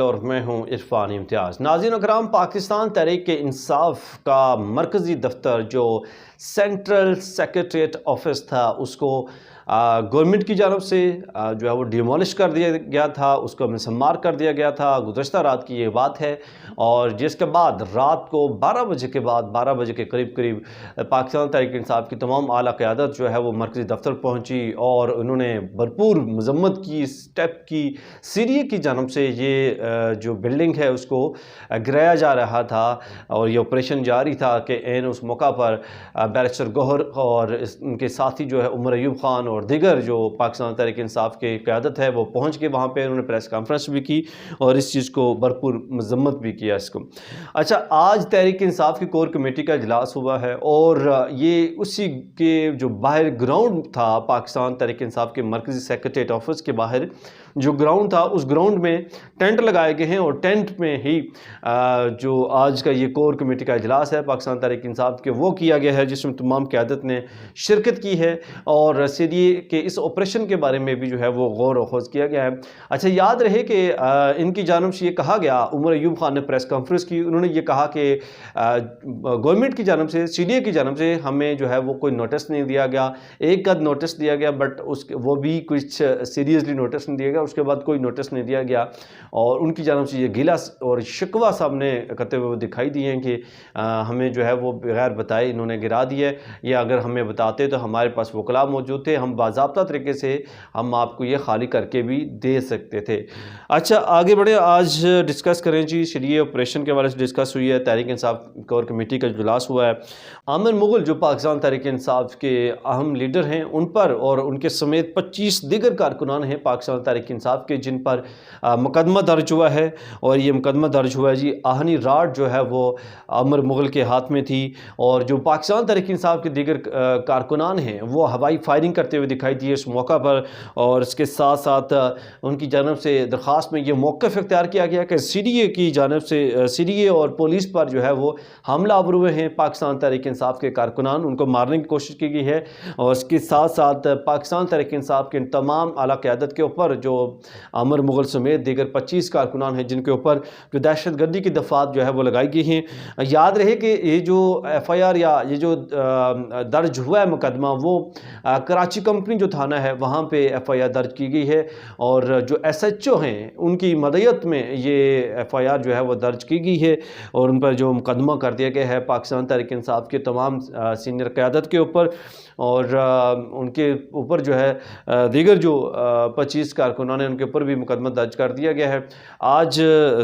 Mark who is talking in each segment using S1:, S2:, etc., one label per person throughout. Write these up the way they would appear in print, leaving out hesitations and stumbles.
S1: اور میں ہوں عرفان امتیاز۔ ناظرین اکرام، پاکستان تحریک انصاف کا مرکزی دفتر جو سینٹرل سیکریٹریٹ آفس تھا اس کو گورنمنٹ کی جانب سے جو ہے وہ ڈیمولش کر دیا گیا تھا، اس کو مسمار کر دیا گیا تھا۔ گزشتہ رات کی یہ بات ہے، اور جس کے بعد رات کو 12 بجے کے بعد 12 بجے کے قریب پاکستان تحریک انصاف کی تمام اعلیٰ قیادت جو ہے وہ مرکزی دفتر پہنچی، اور انہوں نے بھرپور مذمت کی، اسٹیپ کی۔ سی ڈی اے کی جانب سے یہ جو بلڈنگ ہے اس کو گرایا جا رہا تھا، اور یہ آپریشن جاری تھا کہ اس موقع پر بیرسٹر گوہر اور ان کے ساتھی جو ہے عمر ایوب خان اور دیگر جو پاکستان تحریک انصاف کی قیادت ہے وہ پہنچ کے وہاں پہ انہوں نے پریس کانفرنس بھی کی اور اس چیز کو بھرپور مذمت بھی کیا اس کو۔ اچھا، آج تحریک انصاف کی کور کمیٹی کا اجلاس ہوا ہے، اور یہ اسی کے جو باہر گراؤنڈ تھا پاکستان تحریک انصاف کے مرکزی سیکریٹریٹ آفس کے باہر جو گراؤنڈ تھا، اس گراؤنڈ میں ٹینٹ لگائے گئے ہیں، اور ٹینٹ میں ہی جو آج کا یہ کور کمیٹی کا اجلاس ہے پاکستان تحریک انصاف کے وہ کیا گیا ہے، جس میں تمام قیادت نے شرکت کی ہے، اور سی ڈی اے کے اس آپریشن کے بارے میں بھی جو ہے وہ غور و خوض کیا گیا ہے۔ اچھا، یاد رہے کہ ان کی جانب سے یہ کہا گیا، عمر ایوب خان نے پریس کانفرنس کی، انہوں نے یہ کہا کہ گورنمنٹ کی جانب سے، سی ڈی اے کی جانب سے ہمیں جو ہے وہ کوئی نوٹس نہیں دیا گیا، ایک آدھ نوٹس دیا گیا، بٹ وہ بھی کچھ سیریسلی نوٹس نہیں دیا گیا، اس کے بعد کوئی نوٹس نہیں دیا گیا، اور ان کی جانب سے یہ گلہ اور شکوہ سامنے کرتے ہوئے دکھائی دی ہیں کہ ہمیں جو ہے وہ بغیر بتائے انہوں نے گرا دیا، یا اگر ہمیں بتاتے تو ہمارے پاس وکلاء موجود تھے، ہم باضابطہ طریقے سے ہم آپ کو یہ خالی کر کے بھی دے سکتے تھے۔ اچھا، آگے بڑھے، آج ڈسکس کریں جی سی ڈی اے آپریشن کے حوالے سے ڈسکس ہوئی ہے، تحریک انصاف کور کمیٹی کا اجلاس ہوا ہے۔ عامر مغل جو پاکستان تحریک انصاف کے اہم لیڈر ہیں، ان پر اور ان کے سمیت 25 دیگر کارکنان ہیں پاکستان تحریک انصاف کے، جن پر مقدمہ درج ہوا ہے، اور یہ مقدمہ درج ہوا ہے جی آہنی راڈ جو ہے وہ عامر مغل کے ہاتھ میں تھی، اور جو پاکستان تحریک انصاف کے دیگر کارکنان ہیں وہ ہوائی فائرنگ کرتے ہوئے دکھائی دیے اس موقع پر، اور اس کے ساتھ ساتھ ان کی جانب سے درخواست میں یہ موقف اختیار کیا گیا کہ سی ڈی اے کی جانب سے سی ڈی اے اور پولیس پر جو ہے وہ حملہ آور ہوئے ہیں پاکستان تحریک انصاف کے کارکنان، ان کو مارنے کی کوشش کی گئی ہے، اور اس کے ساتھ ساتھ پاکستان تحریک انصاف کے تمام اعلیٰ قیادت کے اوپر جو عامر مغل سمیت دیگر 25 کارکنان ہیں جن کے اوپر جو دہشت گردی کی دفعات جو ہے وہ لگائی گئی ہیں۔ یاد رہے کہ یہ جو ایف آئی آر یا یہ جو درج ہوا ہے مقدمہ، وہ کراچی کمپنی جو تھانہ ہے وہاں پہ ایف آئی آر درج کی گئی ہے، اور جو ایس ایچ او ہیں ان کی مدعیت میں یہ ایف آئی آر جو ہے وہ درج کی گئی ہے، اور ان پر جو مقدمہ کر دیا گیا ہے پاکستان تحریک انصاف کے تمام سینئر قیادت کے اوپر، اور ان کے اوپر جو ہے دیگر جو 25 کارکنان ہیں ان کے اوپر بھی مقدمہ درج کر دیا گیا ہے۔ آج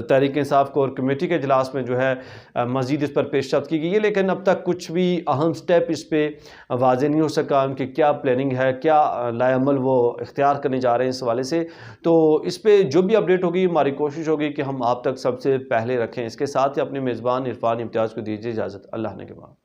S1: تحریک انصاف کور کمیٹی کے اجلاس میں جو ہے مزید اس پر پیش رفت کی گئی ہے، لیکن اب تک کچھ بھی اہم سٹیپ اس پہ واضح نہیں ہو سکا، ان کی کیا پلاننگ ہے، کیا لائے عمل وہ اختیار کرنے جا رہے ہیں اس حوالے سے۔ تو اس پہ جو بھی اپڈیٹ ہوگی ہماری کوشش ہوگی کہ ہم آپ تک سب سے پہلے رکھیں۔ اس کے ساتھ ہی اپنے میزبان عرفان امتیاز کو دیجیے اجازت۔ اللہ نے کے بعد۔